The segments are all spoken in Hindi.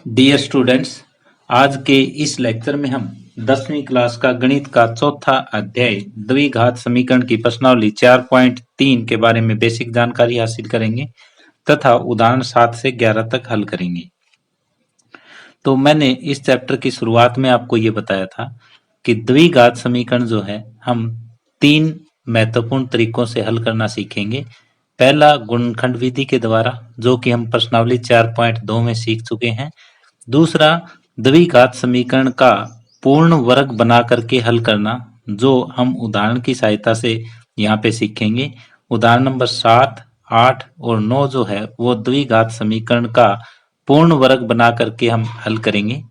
डियर स्टूडेंट्स, आज के इस लेक्चर में हम 10वीं क्लास का गणित का चौथा अध्याय द्विघात समीकरण की प्रश्नावली 4.3 के बारे में बेसिक जानकारी हासिल करेंगे तथा उदाहरण 7 से 11 तक हल करेंगे। तो मैंने इस चैप्टर की शुरुआत में आपको ये बताया था कि द्विघात समीकरण जो है हम 3 महत्वपूर्ण तरीकों से हल करना सीखेंगे। पहला गुणनखंड विधि के द्वारा, जो कि हम प्रश्नावली 4.2 में सीख चुके हैं। दूसरा द्विघात समीकरण का पूर्ण वर्ग बना करके हल करना, जो हम उदाहरण की सहायता से यहाँ पे सीखेंगे। उदाहरण नंबर 7, 8 और 9 जो है वो द्विघात समीकरण का पूर्ण वर्ग बना करके हम हल करेंगे।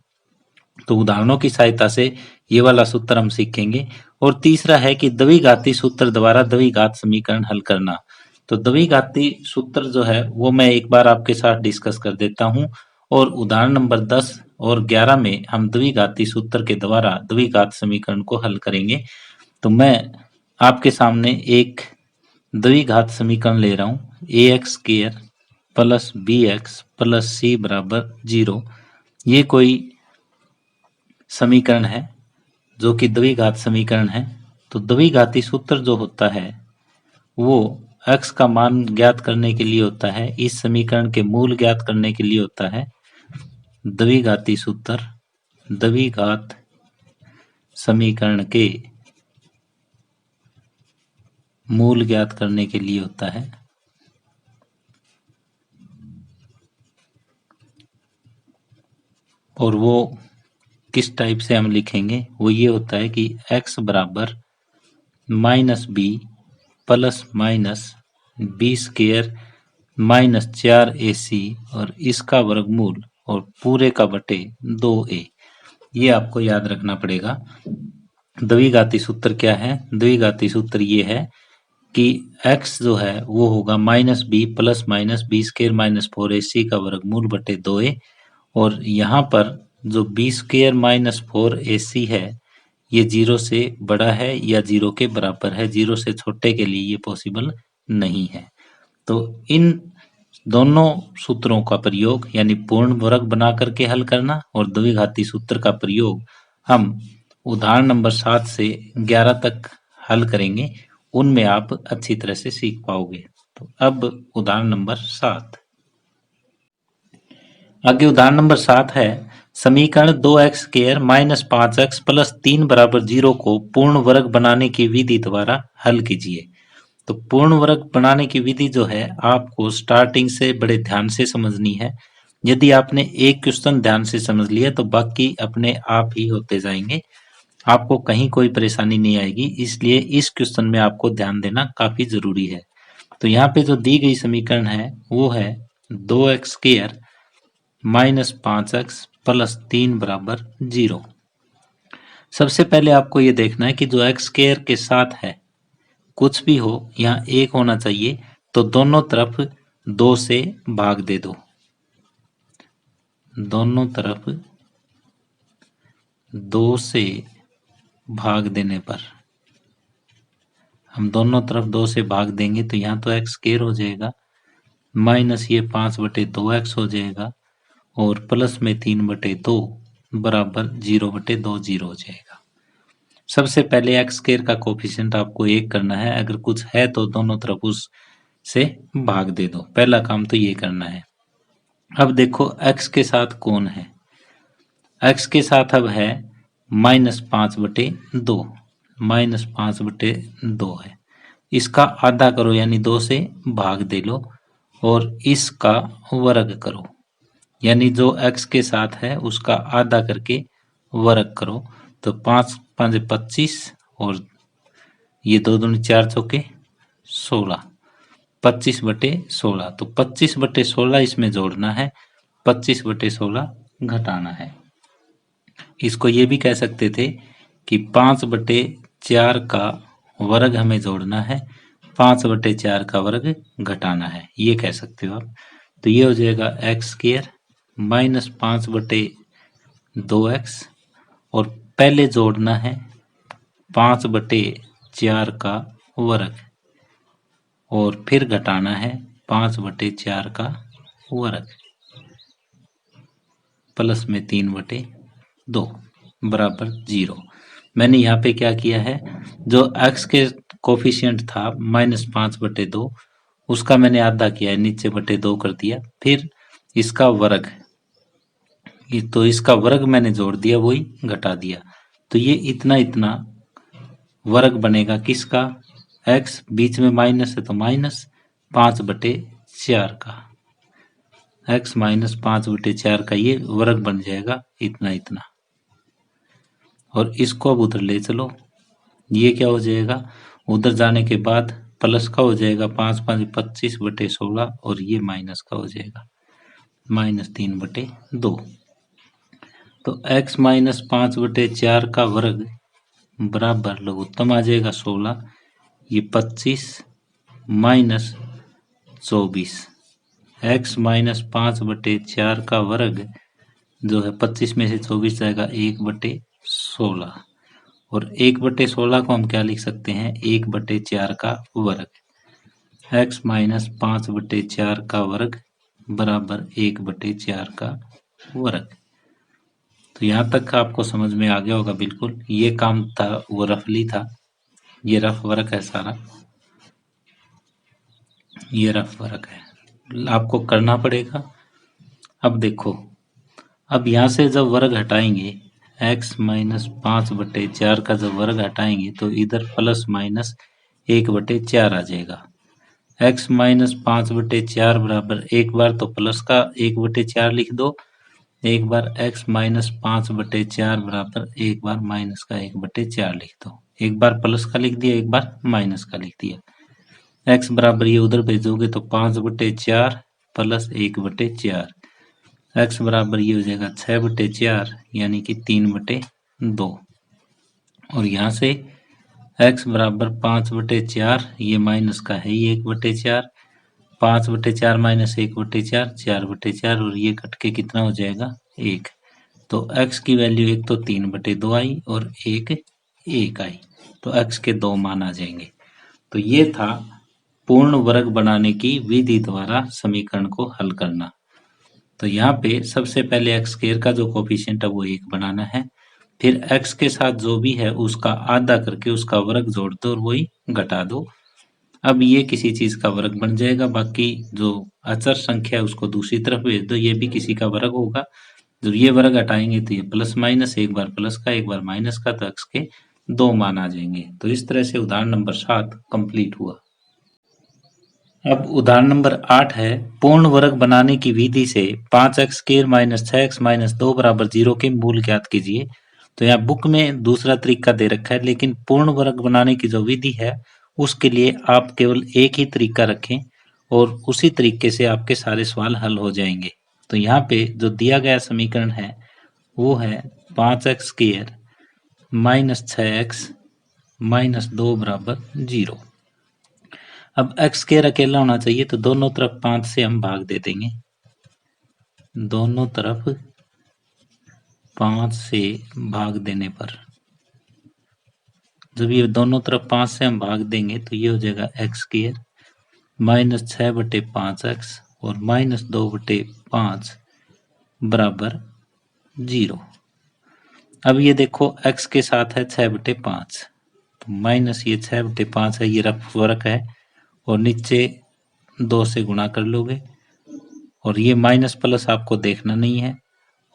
तो उदाहरणों की सहायता से ये वाला सूत्र हम सीखेंगे। और तीसरा है कि द्विघाती सूत्र द्वारा द्विघात समीकरण हल करना। तो द्विघाती सूत्र जो है वो मैं एक बार आपके साथ डिस्कस कर देता हूँ, और उदाहरण नंबर 10 और 11 में हम द्विघाती सूत्र के द्वारा द्विघात समीकरण को हल करेंगे। तो मैं आपके सामने एक द्विघात समीकरण ले रहा हूँ, A x square plus B x plus C बराबर 0। ये कोई समीकरण है जो कि द्विघात समीकरण है। तो द्विघाती सूत्र जो होता है वो x का मान ज्ञात करने के लिए होता है, इस समीकरण के मूल ज्ञात करने के लिए होता है। द्विघाती सूत्र द्विघात समीकरण के मूल ज्ञात करने के लिए होता है। और वो किस टाइप से हम लिखेंगे, वो ये होता है कि x बराबर minus B plus minus B square minus 4ac और इसका वर्गमूल और पूरे का बटे 2a। ये आपको याद रखना पड़ेगा। द्विघाती सूत्र क्या है? द्विघाती सूत्र ये है कि x जो है वो होगा minus B plus minus B square minus 4ac का वर्गमूल बटे 2a। और यहाँ पर जो बी स्क्वायर माइनस 4ac है ये 0 से बड़ा है या 0 के बराबर है, 0 से छोटे के लिए ये पॉसिबल नहीं है। तो इन दोनों सूत्रों का प्रयोग यानी पूर्ण वर्ग बना करके हल करना और द्विघाती सूत्र का प्रयोग हम उदाहरण नंबर 7 से 11 तक हल करेंगे। उनमें आप अच्छी तरह से सीख पाओगे। तो अब उदाहरण नंबर 7, आगे उदाहरण नंबर 7 है, समीकरण 2x square minus 5x plus 3 बराबर 0 को पूर्ण वर्ग बनाने की विधि द्वारा हल कीजिए। तो पूर्ण वर्ग बनाने की विधि जो है आपको स्टार्टिंग से बड़े ध्यान से समझनी है। यदि आपने एक क्वेश्चन ध्यान से समझ लिया तो बाकी अपने आप ही होते जाएंगे, आपको कहीं कोई परेशानी नहीं आएगी। इसलिए इस क्वेश्चन में आपको ध्यान देना काफी जरूरी है। तो यहाँ पे जो दी गई समीकरण है वो है 2x square minus 5x plus 3 बराबर 0। सबसे पहले आपको ये देखना है कि जो एक्स स्क्वायर के साथ है कुछ भी हो यहाँ एक होना चाहिए, तो दोनों तरफ 2 से भाग दे दो। दोनों तरफ 2 से भाग देने पर हम दोनों तरफ 2 से भाग देंगे तो यहाँ तो एक्स स्क्वायर हो जाएगा, माइनस ये 5/2x हो जाएगा और प्लस में 3/2 बराबर 0/2 0 हो जाएगा। सबसे पहले एक्स स्क्वायर का कोफिशिएंट आपको 1 करना है, अगर कुछ है तो दोनों तरफ उस से भाग दे दो। पहला काम तो ये करना है। अब देखो x के साथ कौन है, x के साथ अब है -5/2, -5/2 है। इसका आधा करो यानी 2 से भाग दे लो और इसका वर्ग करो, यानी जो x के साथ है उसका आधा करके वर्ग करो। तो 5 5 25 और ये 2 दूनी 4 चौके 16, 25/16। तो 25/16 इसमें जोड़ना है, 25/16 घटाना है। इसको ये भी कह सकते थे कि 5/4 का वर्ग हमें जोड़ना है, 5/4 का वर्ग घटाना है, ये कह सकते हो आप। तो ये हो जाएगा एक्स स्क्वायर माइनस 5/2x और पहले जोड़ना है 5/4 का वर्ग और फिर घटाना है 5/4 का वर्ग। प्लस में 3/2 बराबर 0। मैंने यहाँ पे क्या किया है, जो x के कोफिशिएंट था -5/2 उसका मैंने आधा किया है, नीचे बटे 2 कर दिया। फिर इसका वर्ग, तो इसका वर्ग मैंने जोड़ दिया, वही घटा दिया। तो ये इतना इतना वर्ग बनेगा किसका, x बीच में माइनस है तो -5/4 का, x -5/4 का ये वर्ग बन जाएगा इतना इतना। और इसको अब उधर ले चलो, ये क्या हो जाएगा, उधर जाने के बाद प्लस का हो जाएगा 5 5 25/16 और ये माइनस का हो जाएगा -3/2। तो x -5/4 का वर्ग बराबर लघुत्तम आ जाएगा 16, ये 25 माइनस 24। x -5/4 का वर्ग जो है 25 में से 24 जाएगा 1/16, और 1/16 को हम क्या लिख सकते हैं, 1/4 का वर्ग। x -5/4 का वर्ग बराबर 1/4 का वर्ग। तो यहाँ तक आपको समझ में आ गया होगा बिल्कुल। ये काम था वो रफली था, ये रफ वर्क है सारा, ये रफ वर्क है, आपको करना पड़ेगा। अब देखो, अब यहाँ से जब वर्ग हटाएंगे, x -5/4 का जब वर्ग हटाएंगे तो इधर प्लस माइनस 1/4 आ जाएगा। x -5/4 बराबर, एक बार तो प्लस का 1/4 लिख दो, एक बार x -5/4 बराबर एक बार माइनस का 1/4 लिख दो। एक बार प्लस का लिख दिया, एक बार माइनस का लिख दिया। x बराबर ये उधर भेजोगे तो 5/4 प्लस 1/4, x बराबर ये हो जाएगा 6/4 यानी कि 3/2। और यहाँ से x बराबर 5/4, ये माइनस का है ही 1/4, 5/4 माइनस 1/4 4/4, और ये कट के कितना हो जाएगा 1। तो x की वैल्यू एक तो 3/2 आई और एक 1 आई, तो x के 2 मान आ जाएंगे। तो ये था पूर्ण वर्ग बनाने की विधि द्वारा समीकरण को हल करना। तो यहाँ पे सबसे पहले x स्क्वायर का जो कोफिशिएंट है वो 1 बनाना है, फिर x के साथ जो भी है उसका आधा करके उसका वर्ग जोड़ दो और वही घटा दो। अब ये किसी चीज का वर्ग बन जाएगा, बाकी जो अचर संख्या है उसको दूसरी तरफ भेज दो, ये भी किसी का वर्ग होगा। जब ये वर्ग हटाएंगे तो ये प्लस माइनस, एक बार प्लस का एक बार माइनस का, तो x के 2 मान आ जाएंगे। तो इस तरह से उदाहरण नंबर 7 कंप्लीट हुआ। अब उदाहरण नंबर 8 है, पूर्ण वर्ग बनाने की विधि से 5x square minus 6x minus 2 बराबर 0 के मूल ज्ञात कीजिए। तो यहाँ बुक में दूसरा तरीका दे रखा है, लेकिन पूर्ण वर्ग बनाने की जो विधि है उसके लिए आप केवल एक ही तरीका रखें और उसी तरीके से आपके सारे सवाल हल हो जाएंगे। तो यहाँ पे जो दिया गया समीकरण है वो है 5x square minus 6x minus 2 बराबर 0। अब x स्क्वायर अकेला होना चाहिए तो दोनों तरफ 5 से हम भाग दे देंगे, दोनों तरफ 5 से भाग देने पर, जब ये दोनों तरफ 5 से हम भाग देंगे तो ये हो जाएगा x स्क्वायर माइनस 6/5x और माइनस 2/5 बराबर 0। अब ये देखो x के साथ है 6/5, तो माइनस ये 6/5 है, ये रफ वर्क है, और नीचे 2 से गुणा कर लोगे, और ये माइनस प्लस आपको देखना नहीं है,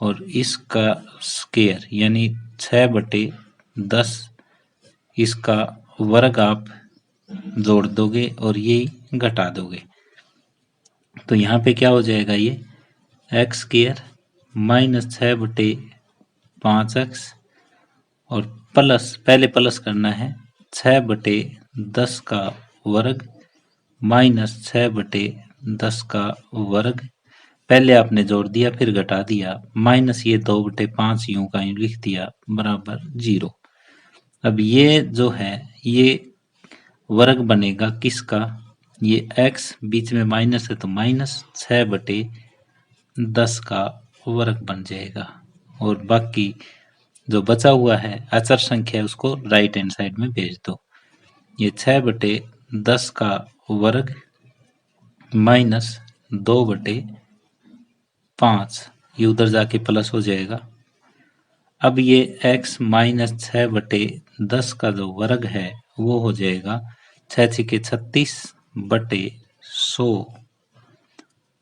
और इसका स्क्वायर यानी 6/10 इसका वर्ग आप जोड़ दोगे और ये घटा दोगे। तो यहाँ पे क्या हो जाएगा, ये x स्क्वायर माइनस 6/5x और प्लस, पहले प्लस करना है, 6/10 का वर्ग माइनस 6/10 का वर्ग, पहले आपने जोड़ दिया फिर घटा दिया, माइनस ये 2/5 यूं का यूं लिख दिया बराबर 0। अब ये जो है ये वर्ग बनेगा किसका, ये x बीच में माइनस है तो माइनस 6/10 का वर्ग बन जाएगा, और बाकी जो बचा हुआ है अचर संख्या उसको राइट हैंड साइड में भेज दो। ये 6/10 का वर्ग माइनस 2/5 ये उधर जाके प्लस हो जाएगा। अब ये x माइनस 6/10 का जो वर्ग है वो हो जाएगा 6×6 = 36/100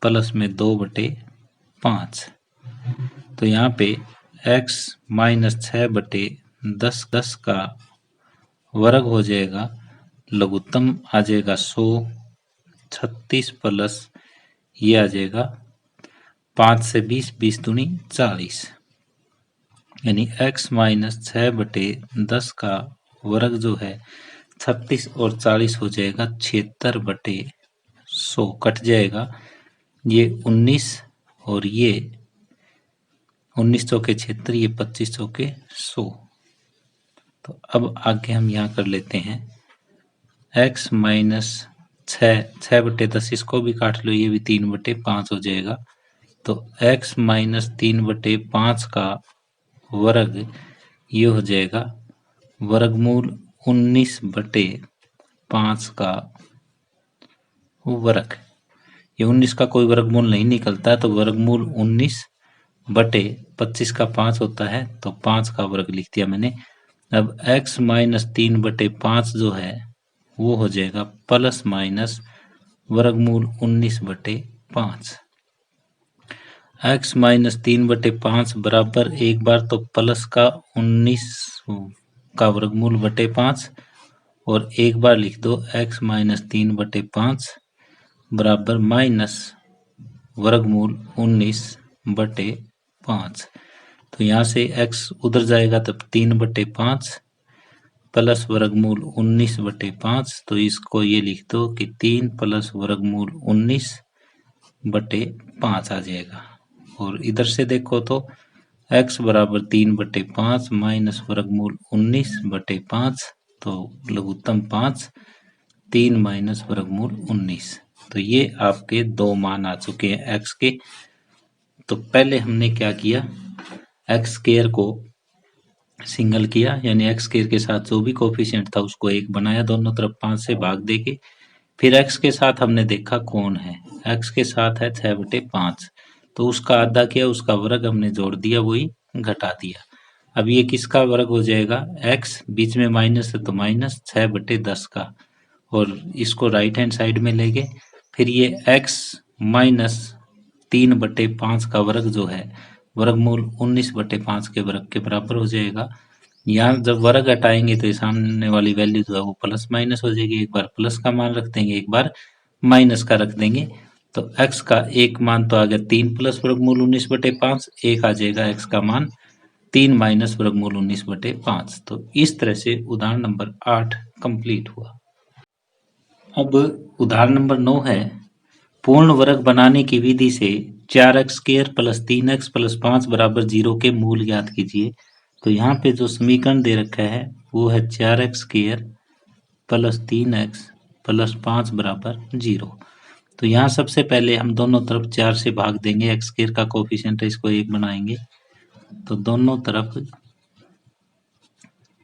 प्लस में 2/5। तो यहाँ पे x माइनस 6/10 का वर्ग हो जाएगा, लघुत्तम आ जाएगा 100, 36 प्लस ये आ जाएगा 5 से 20, 20 दूनी 40, यानी x माइनस 6/10 का वर्ग जो है 36 और 40 हो जाएगा 76/100, कट जाएगा ये 19 और ये 19 चौके 76, ये 25 चौके 100। तो अब आगे हम यहाँ कर लेते हैं x माइनस 6/10, इसको भी काट लो, ये भी 3/5 हो जाएगा। तो x माइनस 3/5 का वर्ग ये हो जाएगा वर्गमूल 19/5 का वर्ग। ये 19 का कोई वर्गमूल नहीं निकलता, तो वर्गमूल 19/25 का 5 होता है, तो 5 का वर्ग लिख दिया मैंने। अब x माइनस 3/5 जो है वो हो जाएगा प्लस माइनस वर्गमूल 19/5। x माइनस 3/5 बराबर एक बार तो प्लस का 19 का वर्गमूल बटे 5, और एक बार लिख दो x माइनस 3/5 बराबर माइनस वर्गमूल 19/5। तो यहाँ से x उधर जाएगा तब 3/5 प्लस वर्गमूल 19/5, तो इसको ये लिख दो कि 3 प्लस वर्गमूल 19/5 आ जाएगा। और इधर से देखो तो x बराबर 3/5 माइनस वर्गमूल 19/5, तो लघुत्तम 5, 3 माइनस वर्गमूल 19। तो ये आपके दो मान आ चुके हैं x के। तो पहले हमने क्या किया, एक्स स्क्वायर को सिंगल किया, यानी एक्स स्क्वायर के साथ जो भी कोफिशिएंट था उसको 1 बनाया, दोनों तरफ 5 से भाग देके। फिर x के साथ हमने देखा कौन है, x के साथ है 6/5, तो उसका आधा किया, उसका वर्ग हमने जोड़ दिया, वही घटा दिया। अब ये किसका वर्ग हो जाएगा, x बीच में माइनस है तो माइनस 6/10 का, और इसको राइट हैंड साइड में ले गए। फिर ये x माइनस 3/5 का वर्ग जो है वर्गमूल 19/5 के वर्ग के बराबर हो जाएगा। यहाँ जब वर्ग हटाएंगे तो सामने वाली वैल्यू जो है वो प्लस माइनस हो जाएगी, एक बार प्लस का मान रख देंगे, एक बार माइनस का रख देंगे। तो x का एक मान तो आ गया 3 प्लस वर्गमूल 19/5, एक आ जाएगा x का मान 3 माइनस वर्गमूल 19/5। तो इस तरह से उदाहरण नंबर 8 कंप्लीट हुआ। अब उदाहरण नंबर 9 है, पूर्ण वर्ग बनाने की विधि से 4x² प्लस 3x प्लस 5 बराबर 0 के मूल ज्ञात कीजिए। तो यहाँ पे जो समीकरण दे रखा है वो है 4x² प्लस 3x प्लस 5 बराबर 0। तो यहाँ सबसे पहले हम दोनों तरफ 4 से भाग देंगे, x² का कोफिशिएंट है, इसको 1 बनाएंगे। तो दोनों तरफ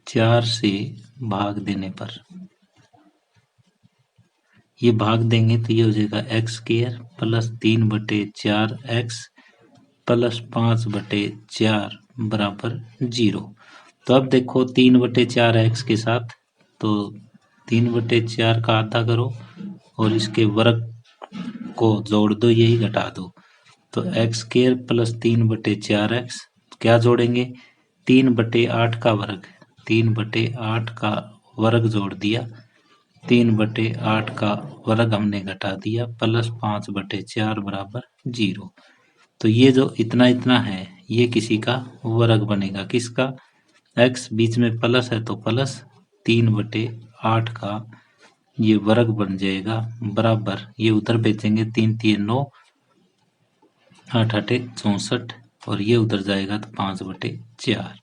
4 से भाग देने पर ये भाग देंगे तो ये हो जाएगा x² प्लस 3/4x प्लस 5/4 बराबर 0। तो अब देखो 3/4x के साथ, तो 3/4 का आधा करो और इसके वर्ग को जोड़ दो, यही घटा दो। तो x² प्लस 3/4x क्या जोड़ेंगे, 3/8 का वर्ग, 3/8 का वर्ग जोड़ दिया, 3/8 का वर्ग हमने घटा दिया, प्लस 5/4 बराबर 0। तो ये जो इतना इतना है ये किसी का वर्ग बनेगा, किसका, x बीच में प्लस है तो प्लस 3/8 का ये वर्ग बन जाएगा, बराबर ये उधर भेजेंगे, 3 3 9, 8 8 64, और ये उधर जाएगा तो 5/4,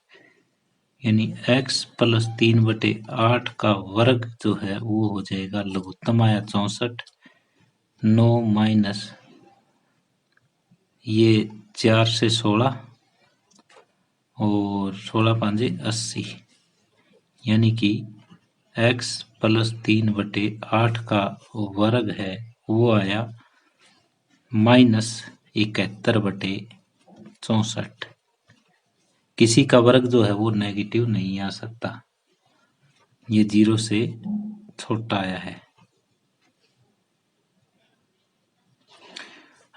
यानी x प्लस 3/8 का वर्ग जो है वो हो जाएगा, लघुत्तम आया 64, 9 माइनस ये 4 से 16 और 16 5 80, यानी कि x प्लस 3/8 का वर्ग है वो आया -71/80। 64। किसी का वर्ग जो है वो नेगेटिव नहीं आ सकता, ये 0 से छोटा आया है।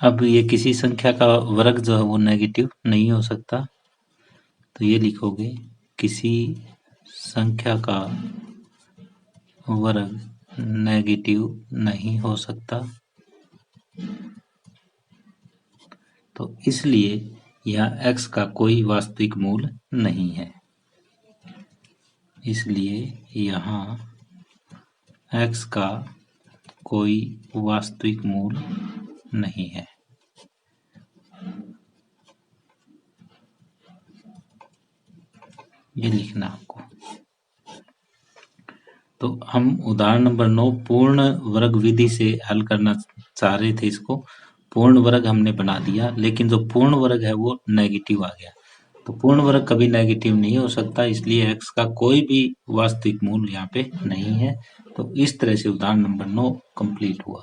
अब ये किसी संख्या का वर्ग जो है वो नेगेटिव नहीं हो सकता, तो ये लिखोगे किसी संख्या का वर्ग नेगेटिव नहीं हो सकता, तो इसलिए यहाँ x का कोई वास्तविक मूल नहीं है, इसलिए यहाँ x का कोई वास्तविक मूल नहीं है। ये लिखना आपको। तो हम उदाहरण नंबर 9 पूर्ण वर्ग विधि से हल करना चाह रहे थे इसको। पूर्ण वर्ग हमने बना दिया, लेकिन जो पूर्ण वर्ग है वो नेगेटिव आ गया। तो पूर्ण वर्ग कभी नेगेटिव नहीं हो सकता, इसलिए x का कोई भी वास्तविक मूल यहाँ पे नहीं है। तो इस तरह से उदाहरण नंबर 9 कंप्लीट हुआ।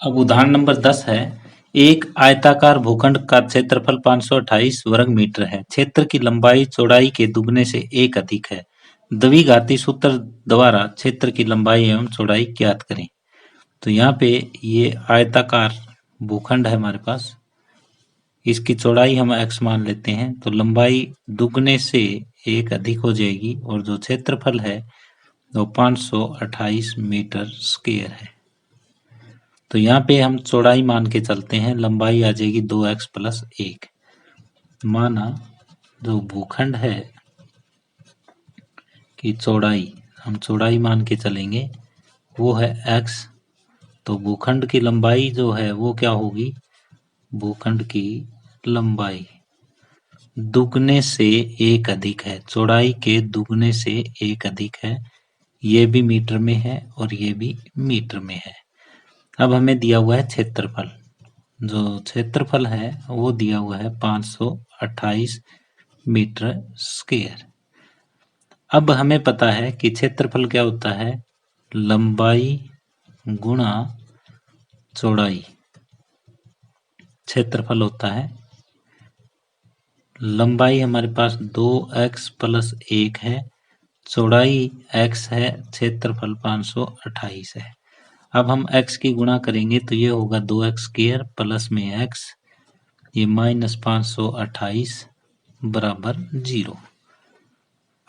अब उदाहरण नंबर 10 है, एक आयताकार भूखंड का क्षेत्रफल 528 वर्ग मीटर है। क्षेत्र की लंबाई चौड़ाई के दुगने से 1 अधिक है। द्विघाती सूत्र द्वारा क्षेत्र की लंबाई एवं चौड़ाई ज्ञात करें। तो यहाँ पे ये आयताकार भूखंड है हमारे पास, इसकी चौड़ाई हम x मान लेते हैं, तो लंबाई दुगने से 1 अधिक हो जाएगी और जो क्षेत्रफल है वो 528 मीटर स्क्वायर है। तो यहाँ पे हम चौड़ाई मान के चलते हैं, लंबाई आ जाएगी 2x प्लस 1। माना जो भूखंड है कि चौड़ाई, हम चौड़ाई मान के चलेंगे, वो है x, तो भूखंड की लंबाई जो है वो क्या होगी, भूखंड की लंबाई दुगने से 1 अधिक है, चौड़ाई के दुगने से 1 अधिक है। ये भी मीटर में है और ये भी मीटर में है। अब हमें दिया हुआ है क्षेत्रफल, जो क्षेत्रफल है वो दिया हुआ है 528 मीटर स्क्वायर। अब हमें पता है कि क्षेत्रफल क्या होता है, लंबाई गुणा चौड़ाई। क्षेत्रफल होता है, लंबाई हमारे पास 2x प्लस 1 है, चौड़ाई x है, क्षेत्रफल 528 है। अब हम x की गुणा करेंगे तो ये होगा 2x स्क्वायर प्लस में x, ये माइनस 528 बराबर 0।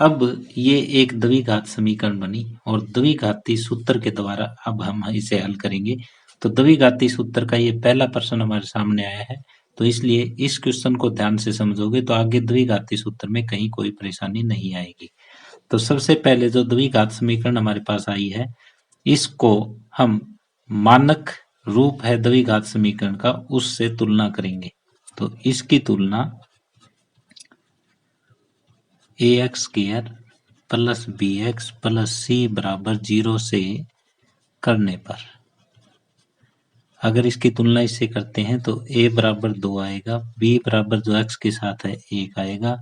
अब ये एक द्विघात समीकरण बनी और द्विघाती सूत्र के द्वारा अब हम इसे हल करेंगे। तो द्विघाती सूत्र का ये पहला प्रश्न हमारे सामने आया है, तो इसलिए इस क्वेश्चन को ध्यान से समझोगे तो आगे द्विघाती सूत्र में कहीं कोई परेशानी नहीं आएगी। तो सबसे पहले जो द्विघात समीकरण हमारे पास आई है, इसको हम मानक रूप है द्विघात समीकरण का, उससे तुलना करेंगे। तो इसकी तुलना ax square plus bx plus c बराबर 0 से करने पर, अगर इसकी तुलना इससे करते हैं तो a बराबर 2 आएगा, b बराबर जो x के साथ है 1 आएगा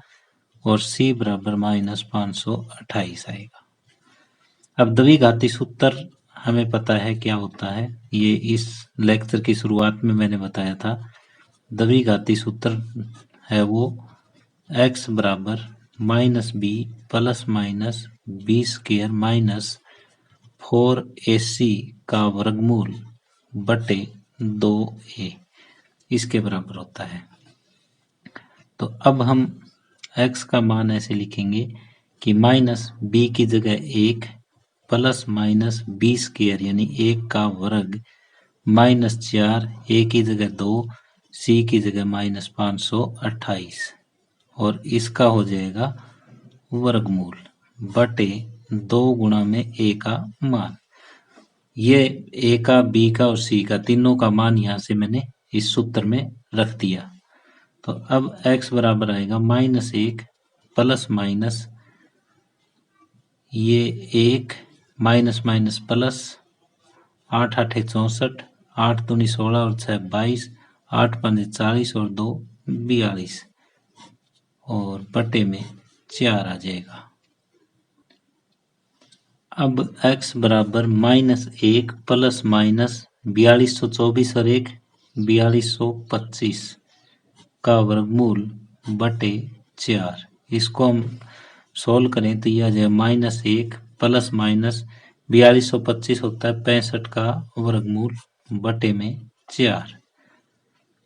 और c बराबर माइनस 528 आएगा। अब द्विघाती सूत्र हमें पता है क्या होता है, ये इस लेक्चर की शुरुआत में मैंने बताया था। द्विघाती सूत्र है वो x बराबर minus B plus minus B square minus 4ac का वर्गमूल बटे 2a, इसके बराबर होता है। तो अब हम x का मान ऐसे लिखेंगे कि माइनस b की जगह 1 प्लस माइनस बी स्क्वायर यानी 1 का वर्ग माइनस 4, a की जगह 2, c की जगह माइनस 528 और इसका हो जाएगा वर्गमूल बटे 2 गुणा में a का मान। ये a का, b का और c का तीनों का मान यहाँ से मैंने इस सूत्र में रख दिया। तो अब x बराबर आएगा माइनस 1 प्लस माइनस ये 1 माइनस माइनस प्लस 8 8 64, 8 दूनी 16 और 6 22, 8 5 40 और 2 42 और बटे में 4 आ जाएगा। अब x बराबर माइनस 1 प्लस माइनस 4224 और 1 4225 का वर्गमूल बटे 4। इसको हम सोल्व करें तो यह आ जाए -1 प्लस माइनस 4225 होता है 65 का वर्गमूल बटे में 4।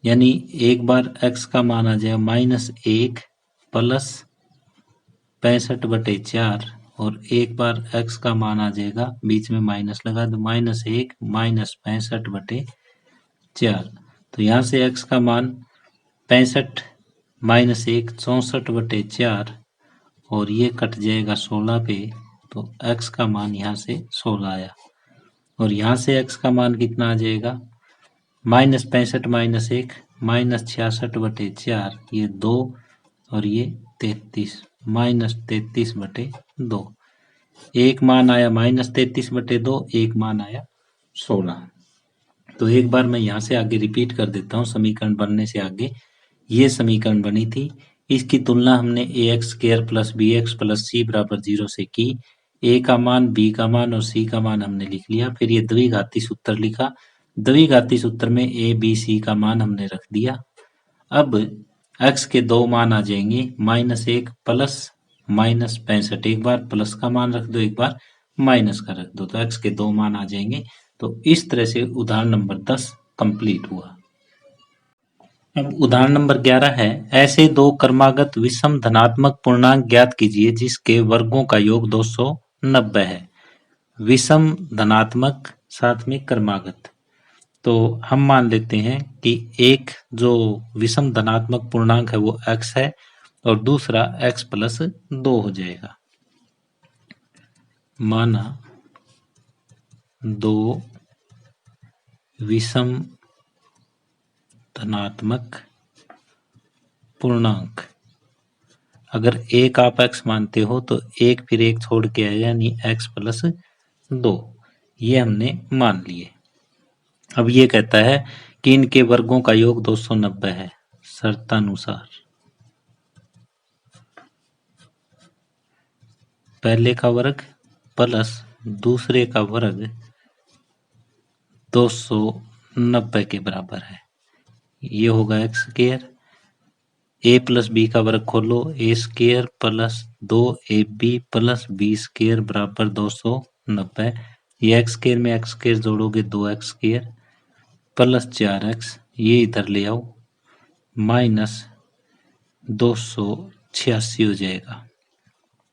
यानी एक बार x का मान आ जाए -1 प्लस 65/4 और एक बार x का मान आ जाएगा, बीच में माइनस लगा तो -1 माइनस 65/4। तो यहाँ से x का मान 65 माइनस 1 64/4 और ये कट जाएगा 16 पे, तो x का मान यहाँ से 16 आया। और यहाँ से x का मान कितना आ जाएगा, -65 माइनस 1 -66/4, ये 2 और ये 33 -33/2। एक मान आया -33/2, एक मान आया 16। तो एक बार मैं यहाँ से आगे रिपीट कर देता हूँ, समीकरण बनने से आगे ये समीकरण बनी थी। इसकी तुलना हमने ax² plus bx plus c बराबर 0 से की। a का मान, b का मान और c का मान हमने लिख लिया। फिर ये द्विघाती सूत्र लिखा। द्विघाती सूत्र में a b c का मान हमने रख दिया। अब x के दो मान आ जाएंगे, -1 प्लस -65। एक बार प्लस का मान रख दो, एक बार माइनस का रख दो, तो x के दो मान आ जाएंगे। तो इस तरह से उदाहरण नंबर 10 कंप्लीट हुआ। अब उदाहरण नंबर 11 है, ऐसे दो क्रमागत विषम धनात्मक पूर्णांक ज्ञात कीजिए जिसके वर्गों का योग 290 है। विषम धनात्मक साथ में क्रमागत, तो हम मान लेते हैं कि एक जो विषम धनात्मक पूर्णांक है वो x है और दूसरा x प्लस 2 हो जाएगा। माना दो विषम धनात्मक पूर्णांक, अगर एक आप x मानते हो तो एक फिर एक छोड़ के आया, यानी x प्लस 2, ये हमने मान लिए। अब ये कहता है कि इनके वर्गों का योग 290 है। शर्तानुसार पहले का वर्ग प्लस दूसरे का वर्ग 290 के बराबर है। ये होगा x²। a प्लस बी का वर्ग खोलो, a² plus 2ab plus b² बराबर 290। ये x² में x² जोड़ोगे 2x² प्लस 4x, ये इधर ले आओ, माइनस 286 हो जाएगा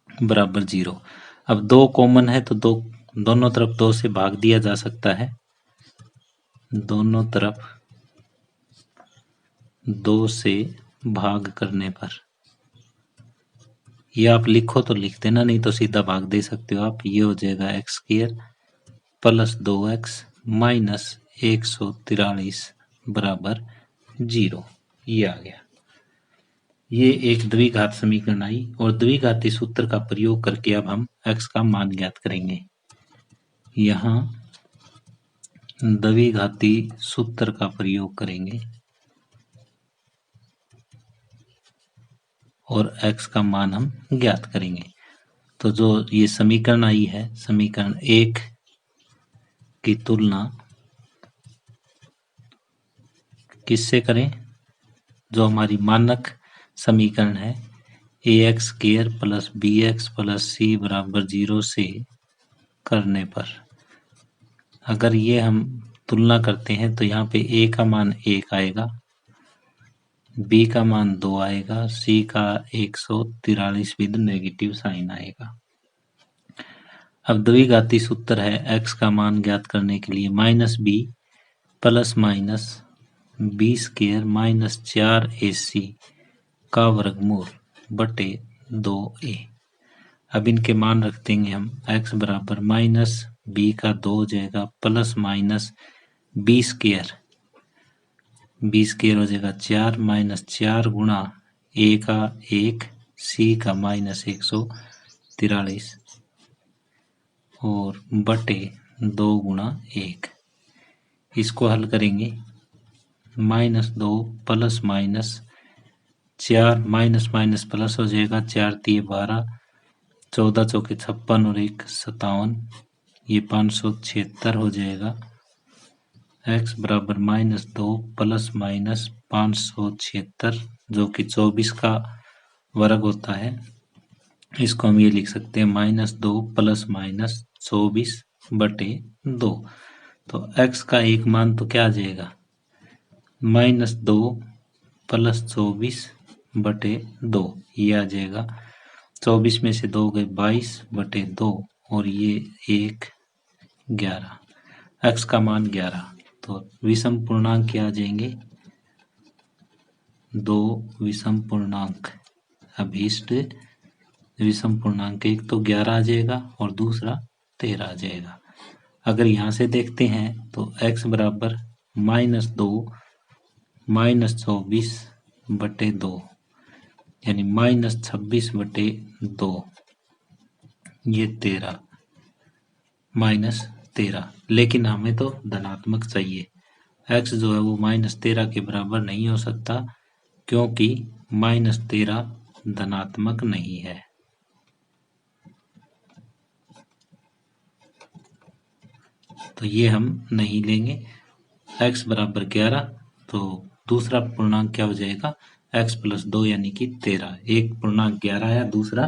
बराबर 0। अब 2 कॉमन है तो दोनों तरफ 2 से भाग दिया जा सकता है। दोनों तरफ 2 से भाग करने पर, ये आप लिखो तो लिख देना, नहीं तो सीधा भाग दे सकते हो आप। ये हो जाएगा x² प्लस 2x माइनस 143 बराबर 0। ये आ गया। ये एक द्विघात समीकरण आई और द्विघाती सूत्र का प्रयोग करके अब हम x का मान ज्ञात करेंगे। यहाँ द्विघाती सूत्र का प्रयोग करेंगे और x का मान हम ज्ञात करेंगे। तो जो ये समीकरण आई है, समीकरण 1 की तुलना किससे करें, जो हमारी मानक समीकरण है ax² plus bx plus c बराबर 0 से करने पर। अगर ये हम तुलना करते हैं तो यहाँ पे a का मान 1 आएगा, b का मान 2 आएगा, c का 143 विद नेगेटिव साइन आएगा। अब द्विघाती सूत्र है x का मान ज्ञात करने के लिए -b plus minus b² minus 4ac का वर्गमूल बटे 2a। अब इनके मान रख देंगे हम, x बराबर माइनस b का 2 हो जाएगा प्लस माइनस b² हो जाएगा 4 माइनस 4 गुणा a का 1, c का माइनस 143 और बटे 2 गुणा 1। इसको हल करेंगे, -2 plus minus 4 minus minus plus हो जाएगा, 4 × 12, 14 चौके 56 और 1 57, ये 576 हो जाएगा x बराबर -2 प्लस माइनस 576 जो कि 24 का वर्ग होता है। इसको हम ये लिख सकते हैं -2 प्लस माइनस 24 बटे 2। तो x का एक मान तो क्या आ जाएगा, -2 प्लस 24 बटे 2 ये आ जाएगा। 24 में से 2 गए 22 बटे 2 और ये 1 11। x का मान 11। तो विषम पूर्णांक क्या आ जाएंगे, 2 विषम पूर्णांक अभीष्ट विषम पूर्णांक, एक तो 11 आ जाएगा और दूसरा 13 आ जाएगा। अगर यहाँ से देखते हैं तो x बराबर -2 -24 बटे 2 यानी -26 बटे 2 ये 13 -13, लेकिन हमें तो धनात्मक चाहिए। x जो है वो -13 के बराबर नहीं हो सकता क्योंकि -13 धनात्मक नहीं है। तो ये हम नहीं लेंगे। x बराबर 11, तो दूसरा पूर्णांक क्या हो जाएगा, x प्लस 2 यानी कि 13। एक पूर्णांक 11 आया, दूसरा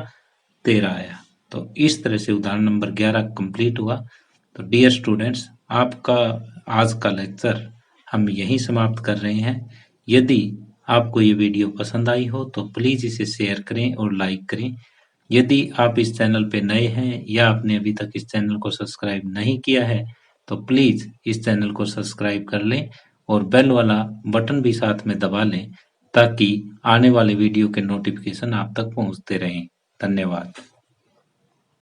13 आया। तो इस तरह से उदाहरण नंबर 11 कंप्लीट हुआ। तो डियर स्टूडेंट्स, आपका आज का लेक्चर हम यहीं समाप्त कर रहे हैं। यदि आपको ये वीडियो पसंद आई हो तो प्लीज़ इसे शेयर करें और लाइक करें। यदि आप इस चैनल पे नए हैं या आपने अभी तक इस चैनल को सब्सक्राइब नहीं किया है तो प्लीज़ इस चैनल को सब्सक्राइब कर लें और बेल वाला बटन भी साथ में दबा लें ताकि आने वाले वीडियो के नोटिफिकेशन आप तक पहुंचते रहें। धन्यवाद।